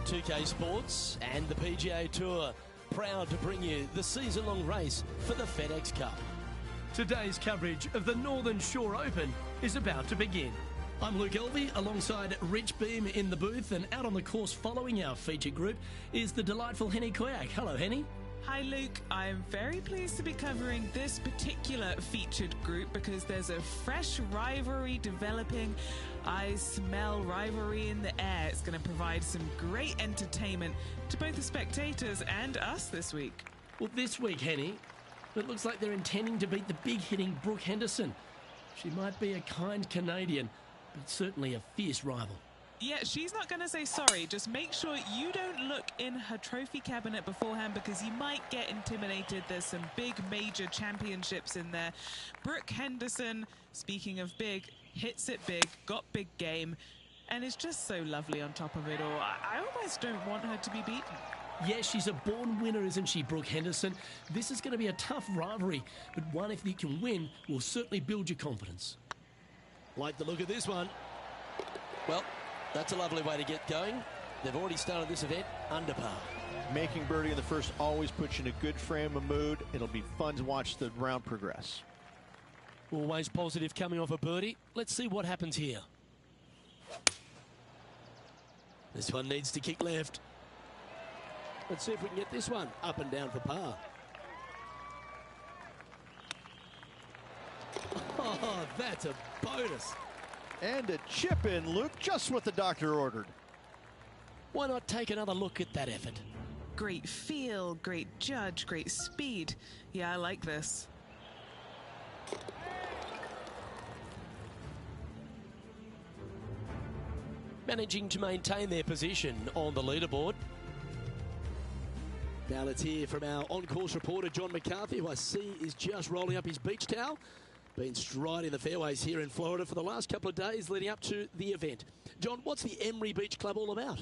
2K Sports and the PGA Tour, proud to bring you the season-long race for the FedEx Cup. Today's coverage of the Northern Shore Open is about to begin. I'm Luke Elvey alongside Rich Beam in the booth, and out on the course following our featured group is the delightful Henny Koyak. Hello, Henny. Hi Luke, I'm very pleased to be covering this particular featured group because there's a fresh rivalry developing. I smell rivalry in the air. It's going to provide some great entertainment to both the spectators and us this week. Well, this week, Henny, it looks like they're intending to beat the big-hitting Brooke Henderson. She might be a kind Canadian, but certainly a fierce rival. Yeah, she's not going to say sorry. Just make sure you don't look in her trophy cabinet beforehand because you might get intimidated. There's some big major championships in there. Brooke Henderson, speaking of big, hits it big, got big game, and is just so lovely on top of it all. I almost don't want her to be beaten. Yes, she's a born winner, isn't she, Brooke Henderson? This is going to be a tough rivalry, but one if you can win will certainly build your confidence. Like the look of this one. Well, that's a lovely way to get going. They've already started this event under par. Making birdie in the first always puts you in a good frame of mood. It'll be fun to watch the round progress. Always positive coming off a birdie. Let's see what happens here. This one needs to kick left. Let's see if we can get this one up and down for par. Oh, that's a bonus. And a chip in, Luke, just what the doctor ordered. Why not take another look at that effort? Great feel, great judge, great speed. Yeah, I like this. Managing to maintain their position on the leaderboard. Now let's hear from our on-course reporter, John McCarthy, who I see is just rolling up his beach towel. Been striding the fairways here in Florida for the last couple of days leading up to the event. John, what's the Emery Beach Club all about?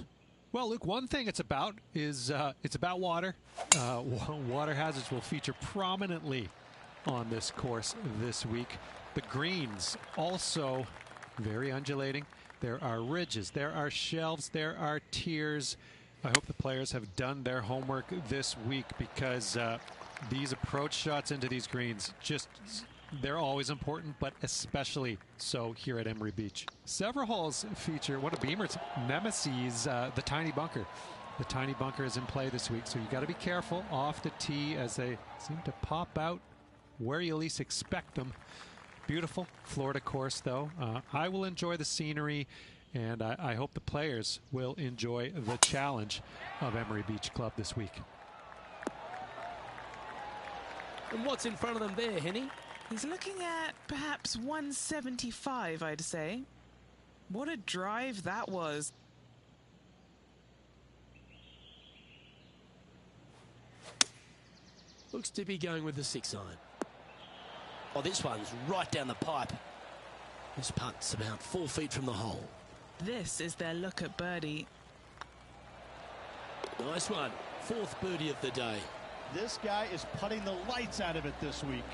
Well, Luke, one thing it's about is it's about water. Water hazards will feature prominently on this course this week. The greens also very undulating. There are ridges, there are shelves, there are tiers. I hope the players have done their homework this week because these approach shots into these greens they're always important, but especially so here at Emery Beach. Several holes feature one of Beamer's nemesis, the tiny bunker. The tiny bunker is in play this week, so you got to be careful off the tee as they seem to pop out where you least expect them. Beautiful Florida course, though. I will enjoy the scenery, and I hope the players will enjoy the challenge of Emery Beach Club this week. And what's in front of them there, Henny? He's looking at perhaps 175, I'd say. What a drive that was. Looks to be going with the 6-iron. Oh, this one's right down the pipe. This putt's about 4 feet from the hole. This is their look at birdie. Nice one. 4th birdie of the day. This guy is putting the lights out of it this week.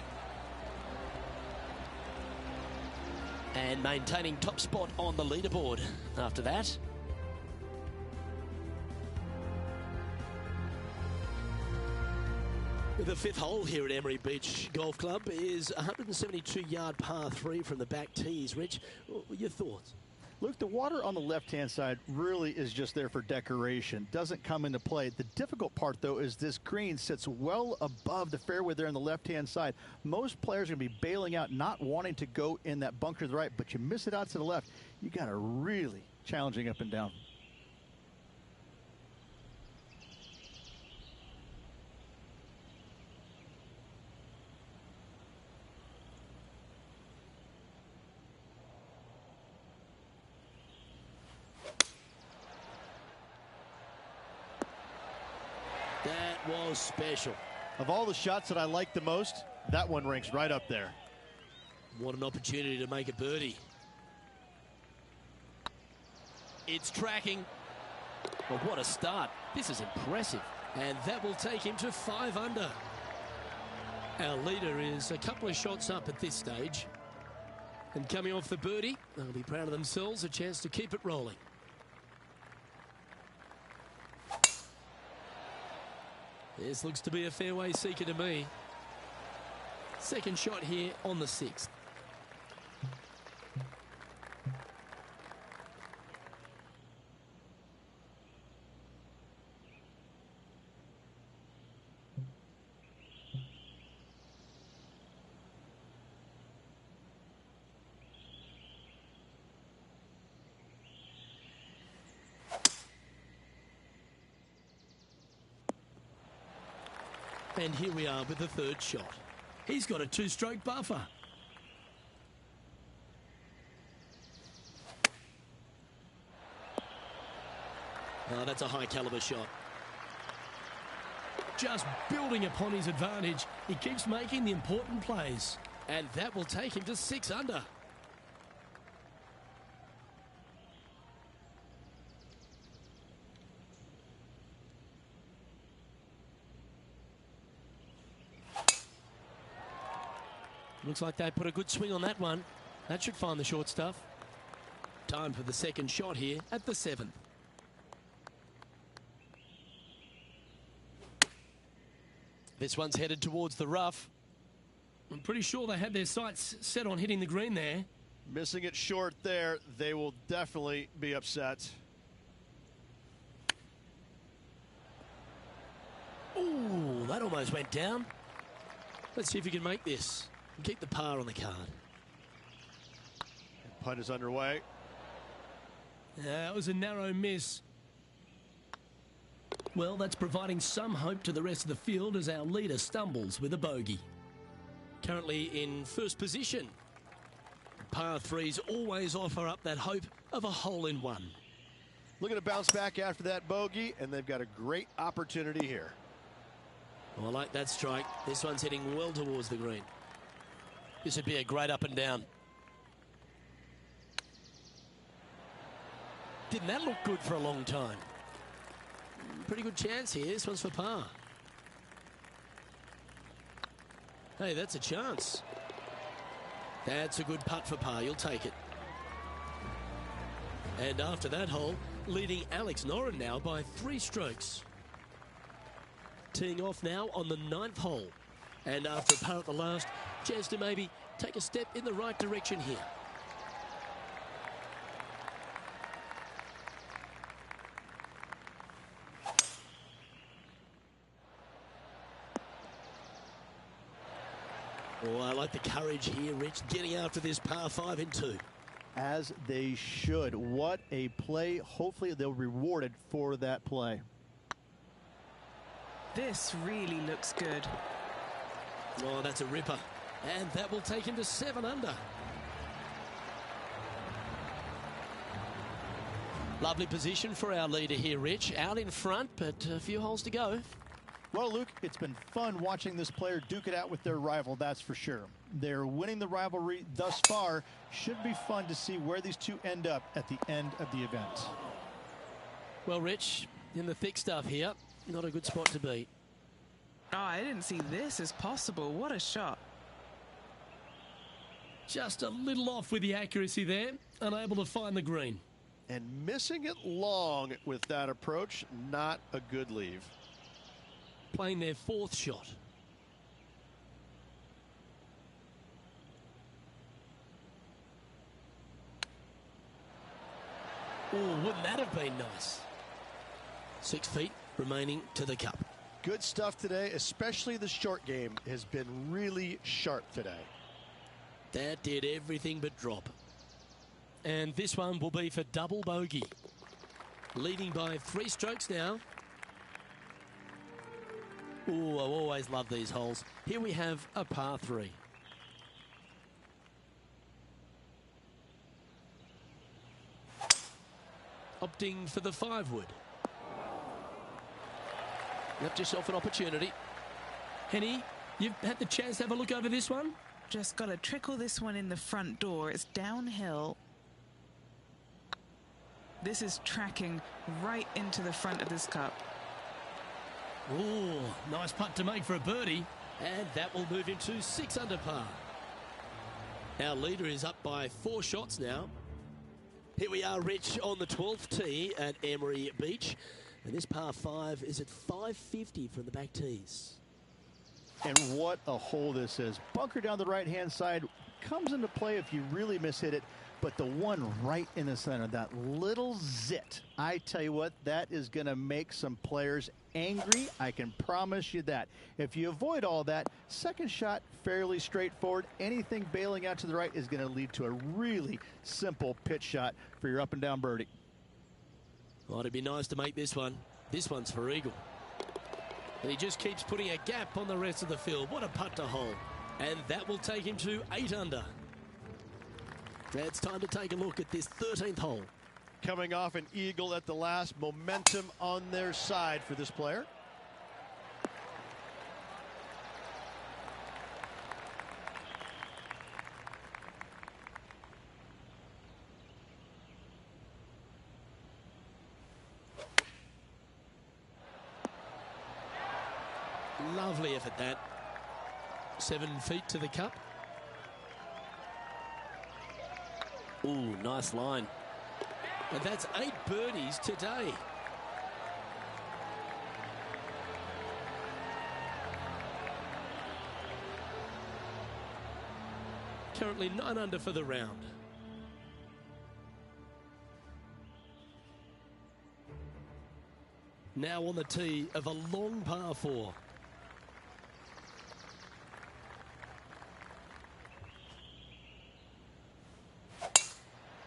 And maintaining top spot on the leaderboard after that. The 5th hole here at Emery Beach Golf Club is a 172-yard par 3 from the back tees. Rich, your thoughts? Luke, the water on the left-hand side really is just there for decoration. Doesn't come into play. The difficult part, though, is this green sits well above the fairway there on the left-hand side. Most players are going to be bailing out, not wanting to go in that bunker to the right, but you miss it out to the left. You got a really challenging up and down. That was special. Of all the shots that I like the most, that one ranks right up there. What an opportunity to make a birdie. It's tracking. Well, what a start. This is impressive. And that will take him to 5 under. Our leader is a couple of shots up at this stage. And coming off the birdie, they'll be proud of themselves, a chance to keep it rolling. This looks to be a fairway seeker to me. Second shot here on the 6th. And here we are with the third shot. He's got a 2-stroke buffer. Oh, that's a high caliber shot. Just building upon his advantage. He keeps making the important plays. And that will take him to 6 under. Looks like they put a good swing on that one. That should find the short stuff. Time for the second shot here at the 7th. This one's headed towards the rough. I'm pretty sure they had their sights set on hitting the green there. Missing it short there, they will definitely be upset. Ooh, that almost went down. Let's see if he can make this and keep the par on the card. Putt is underway. That was a narrow miss. Well, that's providing some hope to the rest of the field as our leader stumbles with a bogey. Currently in first position. Par 3s always offer up that hope of a hole-in-one. Looking to bounce back after that bogey, and they've got a great opportunity here. Oh, I like that strike. This one's heading well towards the green. This would be a great up and down. Didn't that look good for a long time? Pretty good chance here. This one's for par. Hey, that's a chance. That's a good putt for par. You'll take it. And after that hole, leading Alex Noren now by 3 strokes. Teeing off now on the 9th hole. And after a par at the last, chance to maybe take a step in the right direction here. Oh, I like the courage here, Rich, getting after this par 5 in 2. As they should. What a play. Hopefully they'll be rewarded for that play. This really looks good. Oh, that's a ripper. And that will take him to 7 under. Lovely position for our leader here, Rich. Out in front, but a few holes to go. Well, Luke, it's been fun watching this player duke it out with their rival, that's for sure. They're winning the rivalry thus far. Should be fun to see where these two end up at the end of the event. Well, Rich, in the thick stuff here, not a good spot to be. Oh, I didn't see this as possible. What a shot. Just a little off with the accuracy there, unable to find the green. And missing it long with that approach, not a good leave. Playing their 4th shot. Oh, wouldn't that have been nice? 6 feet remaining to the cup. Good stuff today, especially the short game has been really sharp today. That did everything but drop. And this one will be for double bogey. Leading by 3 strokes now. Oh, I always love these holes. Here we have a par 3. Opting for the 5-wood. Left yourself an opportunity. Henny, you've had the chance to have a look over this one? Just got to trickle this one in the front door. It's downhill. This is tracking right into the front of this cup. Oh, nice putt to make for a birdie. And that will move him to 6 under par. Our leader is up by 4 shots now. Here we are, Rich, on the 12th tee at Emery Beach. And this par 5 is at 550 from the back tees. And what a hole this is. Bunker down the right-hand side comes into play if you really mishit it. But the one right in the center, that little zit, I tell you what, that is going to make some players angry. I can promise you that. If you avoid all that, second shot, fairly straightforward. Anything bailing out to the right is going to lead to a really simple pitch shot for your up and down birdie. Well, it'd be nice to make this one. This one's for eagle. And he just keeps putting a gap on the rest of the field. What a putt to hole. And that will take him to 8 under. It's time to take a look at this 13th hole. Coming off an eagle at the last, momentum on their side for this player. Lovely effort that. 7 feet to the cup. Ooh, nice line. And that's 8 birdies today. Currently 9 under for the round. Now on the tee of a long par 4.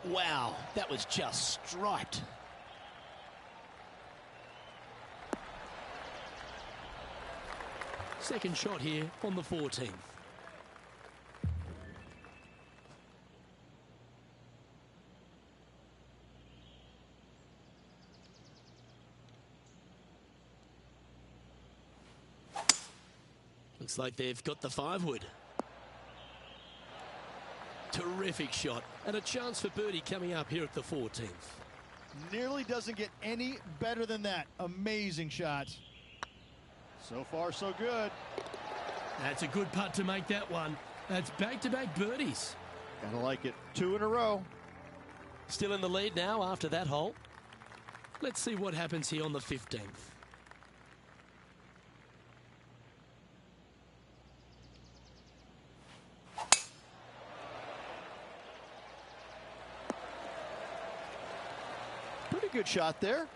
Wow, that was just striped. Second shot here on the 14th. Looks like they've got the 5-wood. Terrific shot and a chance for birdie coming up here at the 14th. Nearly doesn't get any better than that. Amazing shot. So far, so good. That's a good putt to make that one. That's back-to-back birdies. Gotta like it. 2 in a row. Still in the lead now after that hole. Let's see what happens here on the 15th. Pretty good shot there.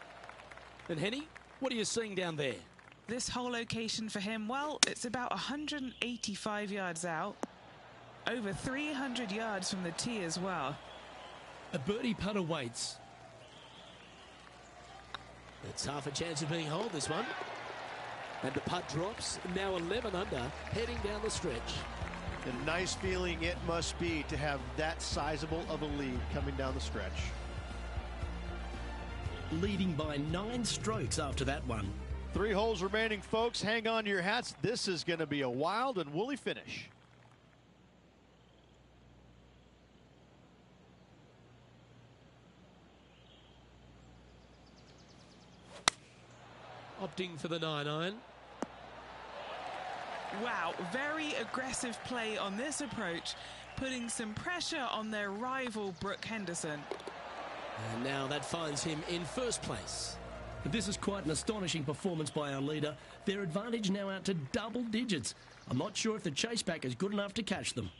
And Henny, what are you seeing down there? This whole location for him, well, it's about 185 yards out. Over 300 yards from the tee as well. A birdie putt awaits. It's half a chance of being holed, this one. And the putt drops, now 11 under, heading down the stretch. A nice feeling it must be to have that sizable of a lead coming down the stretch. Leading by 9 strokes after that one. 3 holes remaining, folks. Hang on to your hats. This is going to be a wild and woolly finish. Opting for the 9-iron. Wow, very aggressive play on this approach, putting some pressure on their rival Brooke Henderson. And now that finds him in first place. This is quite an astonishing performance by our leader. Their advantage now out to double digits. I'm not sure if the chase back is good enough to catch them.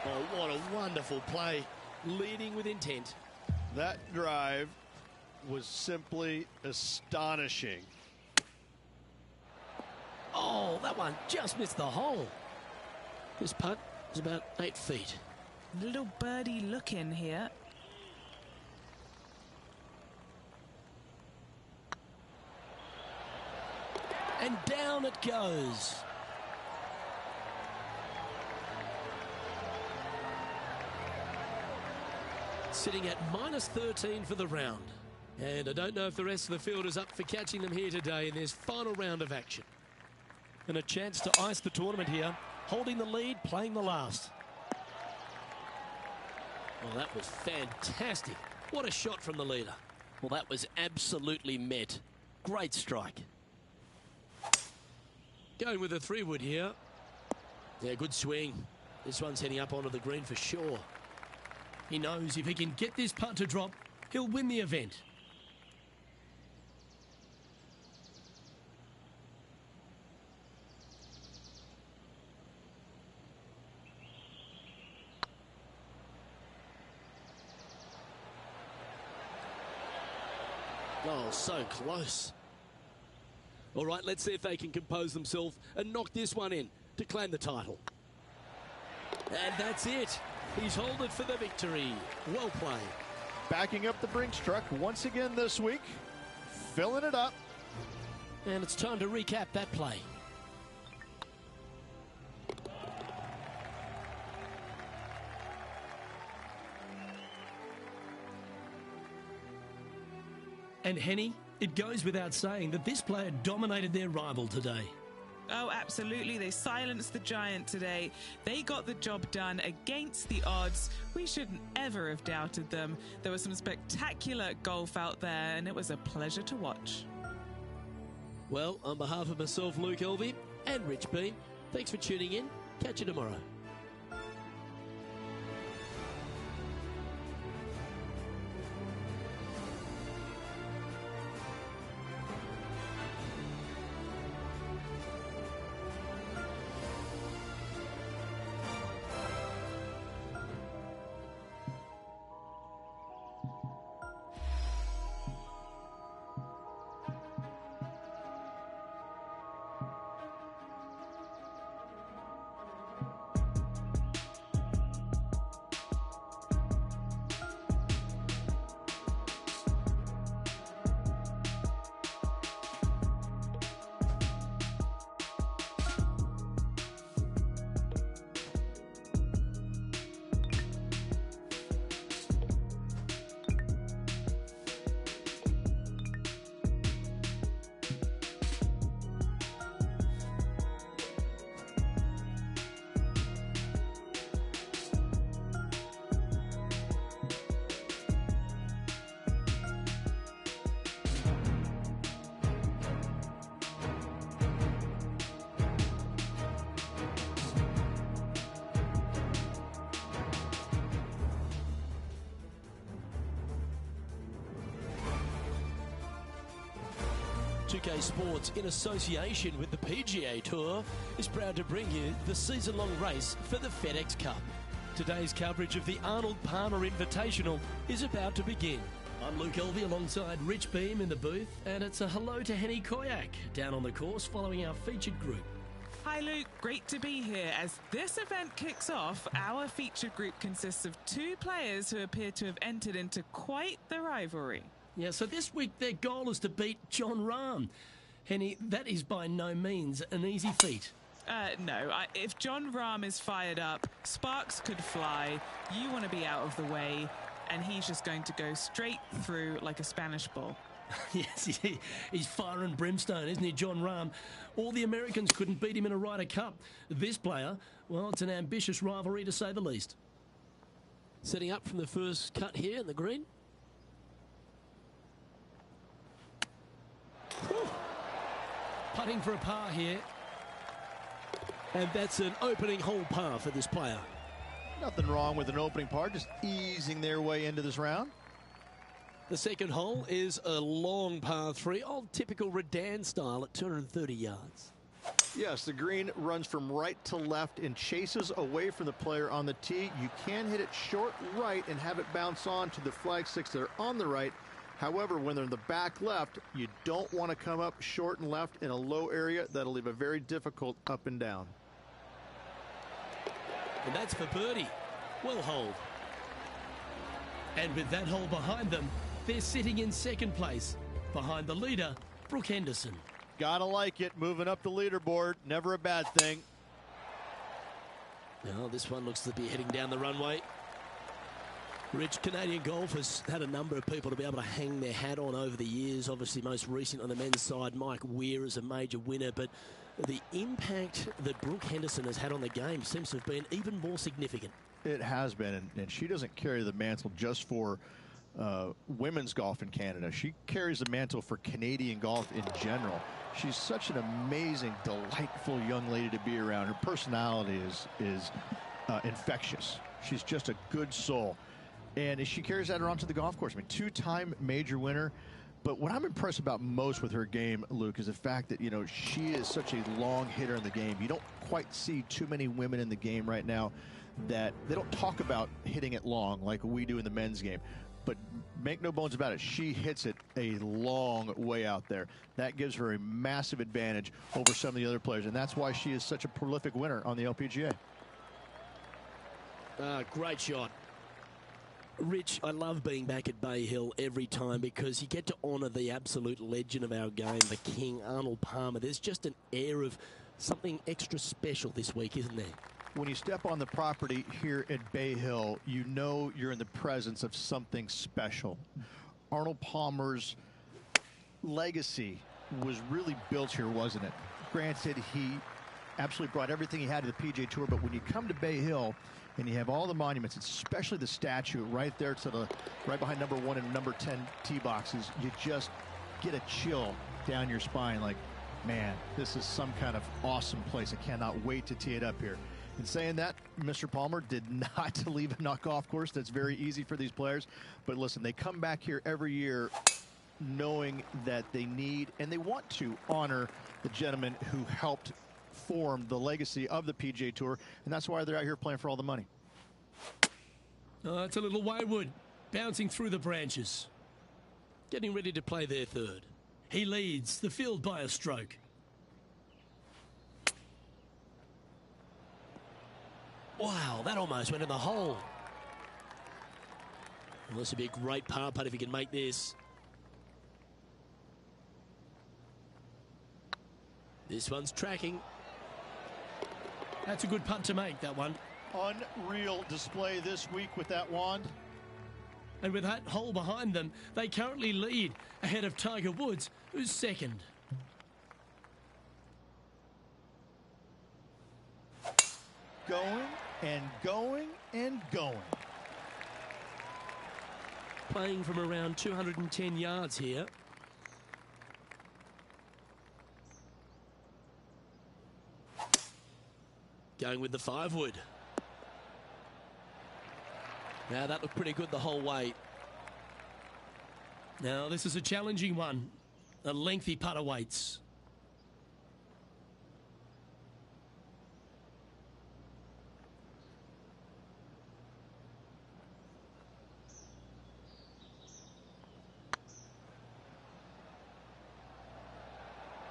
Oh, what a wonderful play. Leading with intent. That drive was simply astonishing. Oh, that one just missed the hole. This putt is about 8 feet. Little birdie look in here. And down it goes. Sitting at -13 for the round. And I don't know if the rest of the field is up for catching them here today in this final round of action. And a chance to ice the tournament here. Holding the lead, playing the last. Well, that was fantastic. What a shot from the leader. Well, that was absolutely met. Great strike. Going with a 3-wood here. Yeah, good swing. This one's heading up onto the green for sure. He knows if he can get this putt to drop, he'll win the event. Oh, so close. All right, let's see if they can compose themselves and knock this one in to claim the title. And that's it. He's holed it for the victory. Well played. Backing up the Brinks truck once again this week, filling it up. And it's time to recap that play. And Henny, it goes without saying that this player dominated their rival today. Oh, absolutely. They silenced the giant today. They got the job done against the odds. We shouldn't ever have doubted them. There was some spectacular golf out there, and it was a pleasure to watch. Well, on behalf of myself, Luke Elvey, and Rich Beam, thanks for tuning in. Catch you tomorrow. UK Sports, in association with the PGA Tour, is proud to bring you the season-long race for the FedEx Cup. Today's coverage of the Arnold Palmer Invitational is about to begin. I'm Luke Elvey alongside Rich Beam in the booth, and it's a hello to Henny Koyak down on the course following our featured group. Hi Luke, great to be here. As this event kicks off, our featured group consists of two players who appear to have entered into quite the rivalry. Yeah, so this week their goal is to beat Jon Rahm. Henny, that is by no means an easy feat. No, if Jon Rahm is fired up, sparks could fly, you want to be out of the way, and he's just going to go straight through like a Spanish ball. Yes, he's fire and brimstone, isn't he, Jon Rahm? All the Americans couldn't beat him in a Ryder Cup. This player, well, it's an ambitious rivalry to say the least. Setting up from the first cut here in the green. Whew. Putting for a par here. And that's an opening hole par for this player. Nothing wrong with an opening par, just easing their way into this round. The second hole is a long par 3, old typical Redan style at 230 yards. Yes, the green runs from right to left and chases away from the player on the tee. You can hit it short right and have it bounce on to the flag sticks that are on the right. However, when they're in the back left, you don't want to come up short and left in a low area. That'll leave a very difficult up and down. And that's for birdie. Well holed. And with that hole behind them, they're sitting in second place behind the leader, Brooke Henderson. Gotta like it, moving up the leaderboard, never a bad thing. Now this one looks to be heading down the runway. Rich, Canadian golf has had a number of people to be able to hang their hat on over the years. Obviously, most recent on the men's side, Mike Weir is a major winner, but the impact that Brooke Henderson has had on the game seems to have been even more significant. It has been, and she doesn't carry the mantle just for women's golf in Canada. She carries the mantle for Canadian golf in general. She's such an amazing, delightful young lady to be around. Her personality is infectious. She's just a good soul. And she carries that around to the golf course. I mean, two-time major winner. But what I'm impressed about most with her game, Luke, is the fact that, you know, she is such a long hitter in the game. You don't quite see too many women in the game right now that they don't talk about hitting it long like we do in the men's game. But make no bones about it, she hits it a long way out there. That gives her a massive advantage over some of the other players, and that's why she is such a prolific winner on the LPGA. Great shot. Rich, I love being back at Bay Hill every time because you get to honour the absolute legend of our game, the king, Arnold Palmer. There's just an air of something extra special this week, isn't there? When you step on the property here at Bay Hill, you know you're in the presence of something special. Arnold Palmer's legacy was really built here, wasn't it? Granted, he absolutely brought everything he had to the PGA Tour, but when you come to Bay Hill and you have all the monuments, especially the statue right there to the right behind number 1 and number 10 tee boxes, you just get a chill down your spine like, man, this is some kind of awesome place. I cannot wait to tee it up here. In saying that, Mr. Palmer did not leave a golf course. That's very easy for these players. But listen, they come back here every year knowing that they need and they want to honor the gentleman who helped form the legacy of the PGA Tour, and that's why they're out here playing for all the money. It's a little wayward, bouncing through the branches. Getting ready to play their third. He leads the field by a stroke. Wow, that almost went in the hole. Well, this would be a great par putt if he can make this. This one's tracking. That's a good putt to make, that one. Unreal display this week with that wand. And with that hole behind them, they currently lead ahead of Tiger Woods, who's second. Going and going and going. Playing from around 210 yards here. Going with the 5-wood. Now that looked pretty good the whole way. Now this is a challenging one. A lengthy putt awaits.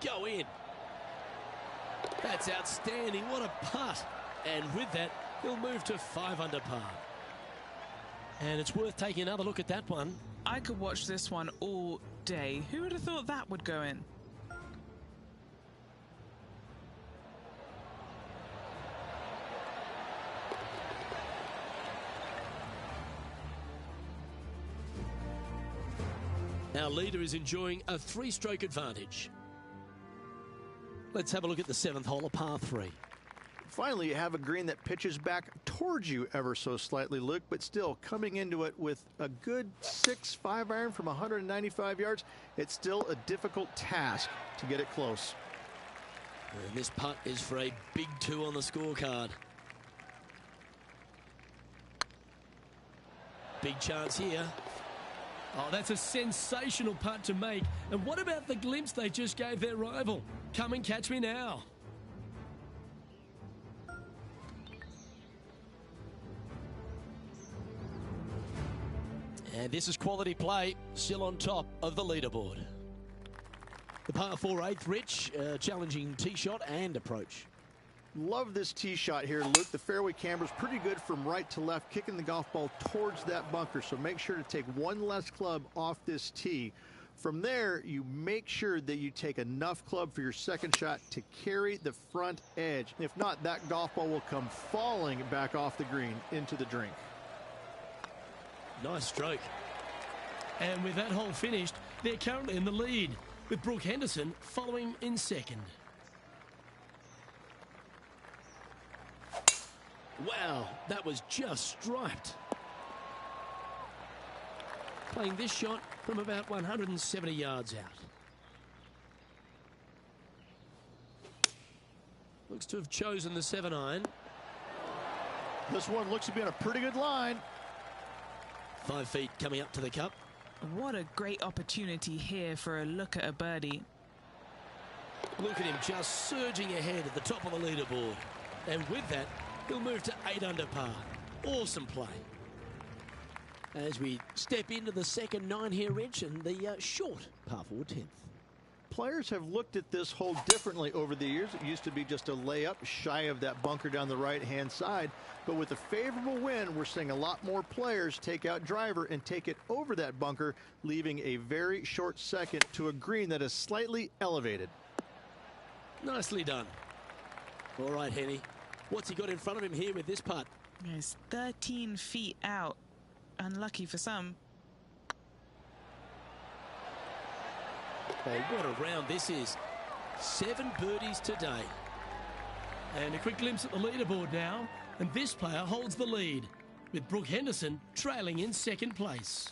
Go in. That's outstanding. What a putt. And with that, he'll move to 5 under par. And it's worth taking another look at that one. I could watch this one all day. Who would have thought that would go in? Our leader is enjoying a 3-stroke advantage. Let's have a look at the 7th hole, a par 3. Finally, you have a green that pitches back towards you ever so slightly, Luke, but still coming into it with a good 6-5 iron from 195 yards. It's still a difficult task to get it close. And this putt is for a big 2 on the scorecard. Big chance here. Oh, that's a sensational putt to make. And what about the glimpse they just gave their rival? Come and catch me now. And this is quality play, still on top of the leaderboard. The par 4 8th, Rich, challenging tee shot and approach. Love this tee shot here, Luke. The fairway camber's pretty good from right to left, kicking the golf ball towards that bunker. So make sure to take one less club off this tee. From there, you make sure that you take enough club for your second shot to carry the front edge. If not, that golf ball will come falling back off the green into the drink. Nice stroke. And with that hole finished, they're currently in the lead, with Brooke Henderson following in second. Wow, that was just striped. playing this shot from about 170 yards out. Looks to have chosen the 7-iron. This one looks to be on a pretty good line. 5 feet coming up to the cup. What a great opportunity here for a look at a birdie. Look at him just surging ahead at the top of the leaderboard. And with that, he'll move to 8 under par. Awesome play. As we step into the second 9 here, Rich, and the short par 4 10th. Players have looked at this hole differently over the years. It used to be just a layup shy of that bunker down the right-hand side. But with a favorable wind, we're seeing a lot more players take out driver and take it over that bunker, leaving a very short second to a green that is slightly elevated. Nicely done. All right, Henny. What's he got in front of him here with this putt? It's 13 feet out. Unlucky for some. Oh, what a round this is. 7 birdies today. And a quick glimpse at the leaderboard now. And this player holds the lead, with Brooke Henderson trailing in second place.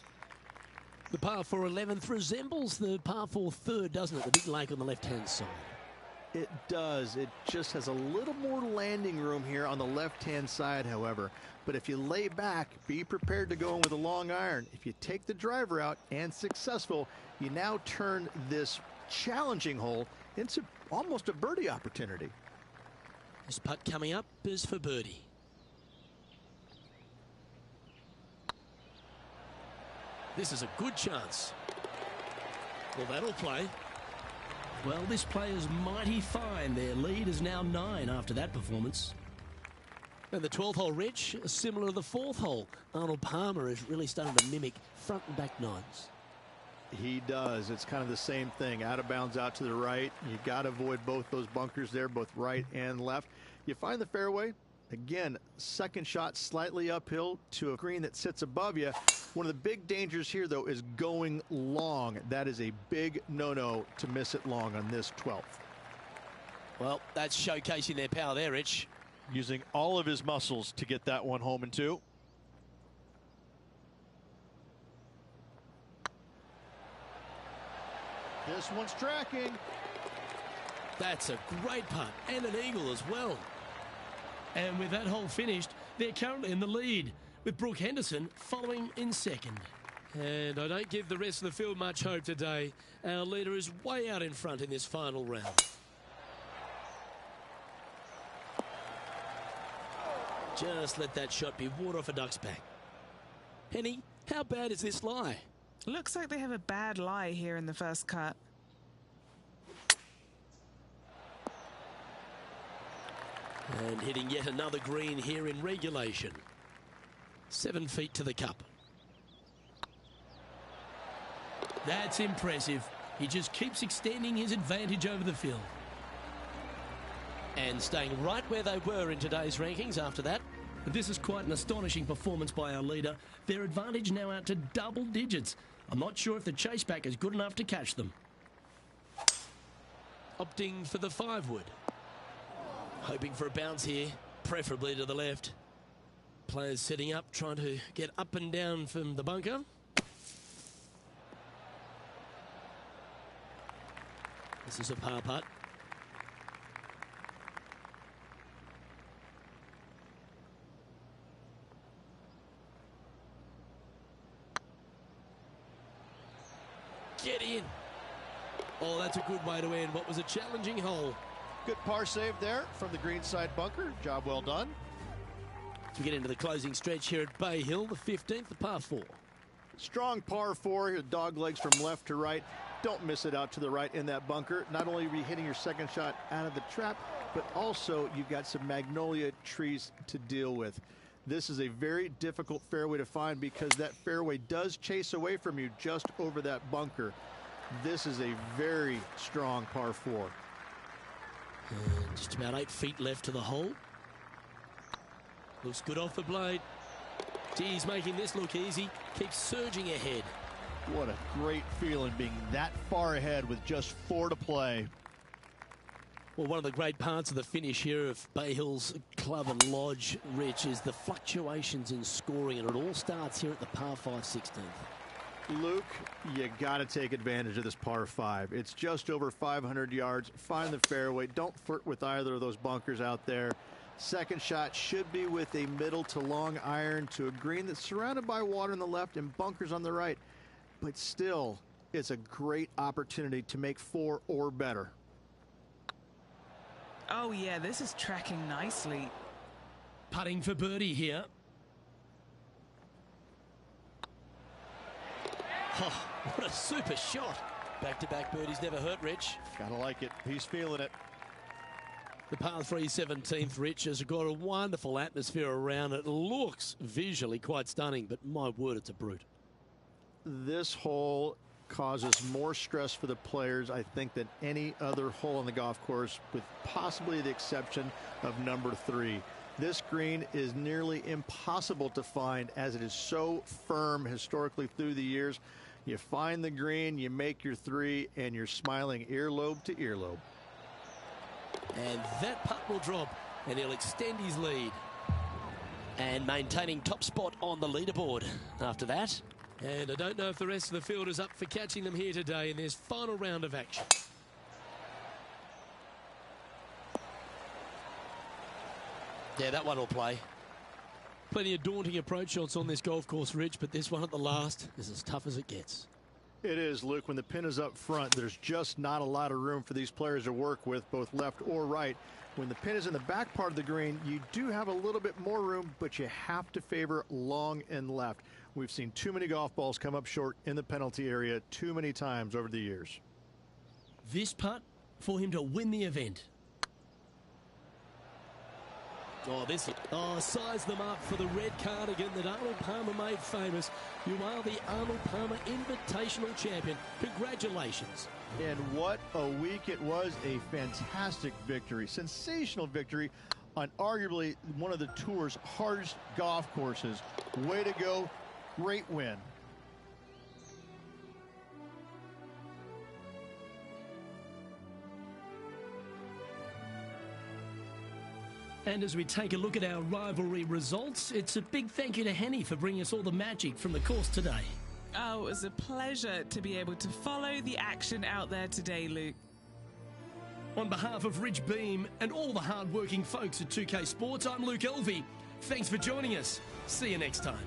The par 4 11th resembles the par 4 third, doesn't it? The big lake on the left-hand side. It does. It just has a little more landing room here on the left-hand side, however. But if you lay back, be prepared to go in with a long iron. If you take the driver out and successful, you now turn this challenging hole into almost a birdie opportunity. This putt coming up is for birdie. This is a good chance. Well, that'll play. Well, this player's mighty fine. Their lead is now 9 after that performance. And the 12th hole, Rich, similar to the 4th hole. Arnold Palmer is really starting to mimic front and back 9s. He does. It's kind of the same thing. Out of bounds out to the right. You got to avoid both those bunkers there, both right and left. You find the fairway. Again, second shot slightly uphill to a green that sits above you. One of the big dangers here, though, is going long. That is a big no-no to miss it long on this 12th. Well, that's showcasing their power there, Rich. Using all of his muscles to get that one home in 2. This one's tracking. That's a great putt and an eagle as well. And with that hole finished, they're currently in the lead, with Brooke Henderson following in second. And I don't give the rest of the field much hope today. Our leader is way out in front in this final round. Just let that shot be water off a duck's back. Henny, how bad is this lie? Looks like they have a bad lie here in the first cut. And hitting yet another green here in regulation. 7 feet to the cup. That's impressive. He just keeps extending his advantage over the field. And staying right where they were in today's rankings after that. This is quite an astonishing performance by our leader. Their advantage now out to double digits. I'm not sure if the chase back is good enough to catch them. Opting for the 5-wood. Hoping for a bounce here, preferably to the left. Players setting up, trying to get up and down from the bunker. This is a par putt. Get in. Oh, that's a good way to end what was a challenging hole. Good par save there from the greenside bunker. Job well done. As we get into the closing stretch here at Bay Hill, the 15th, the par 4. Strong par 4, dog legs from left to right. Don't miss it out to the right in that bunker. Not only are you hitting your second shot out of the trap, but also you've got some magnolia trees to deal with. This is a very difficult fairway to find because that fairway does chase away from you just over that bunker. This is a very strong par 4. And just about 8 feet left to the hole. Looks good off the blade. He's making this look easy. Keeps surging ahead. What a great feeling being that far ahead with just 4 to play. Well, one of the great parts of the finish here of Bay Hill's Club and Lodge, Rich, is the fluctuations in scoring, and it all starts here at the par 5 16th. Luke, you got to take advantage of this par 5. It's just over 500 yards. Find the fairway. Don't flirt with either of those bunkers out there. Second shot should be with a middle to long iron to a green that's surrounded by water on the left and bunkers on the right. But still, it's a great opportunity to make 4 or better. Oh, yeah, this is tracking nicely. Putting for birdie here. Oh, what a super shot. Back-to-back birdies never hurt, Rich. Gotta like it. He's feeling it. The par 3 17th, Rich, has got a wonderful atmosphere around it. Looks visually quite stunning, but my word, it's a brute. This hole causes more stress for the players, I think, than any other hole on the golf course, with possibly the exception of number 3. This green is nearly impossible to find as it is so firm historically through the years. You find the green, you make your 3, and you're smiling earlobe to earlobe. And that putt will drop, and he'll extend his lead. And maintaining top spot on the leaderboard after that. And I don't know if the rest of the field is up for catching them here today in this final round of action. Yeah, that one will play. Plenty of daunting approach shots on this golf course, Rich, but this one at the last is as tough as it gets. It is, Luke. When the pin is up front, there's just not a lot of room for these players to work with, both left or right. When the pin is in the back part of the green, you do have a little bit more room, but you have to favor long and left. We've seen too many golf balls come up short in the penalty area too many times over the years. This putt for him to win the event. Size them up for the red cardigan that Arnold Palmer made famous. You are the Arnold Palmer Invitational Champion. Congratulations. And what a week it was. A fantastic victory. Sensational victory on arguably one of the tour's hardest golf courses. Way to go. Great win. And as we take a look at our rivalry results, it's a big thank you to Henny for bringing us all the magic from the course today. Oh, it was a pleasure to be able to follow the action out there today, Luke. On behalf of Rich Beam and all the hard-working folks at 2K Sports, I'm Luke Elvey. Thanks for joining us. See you next time.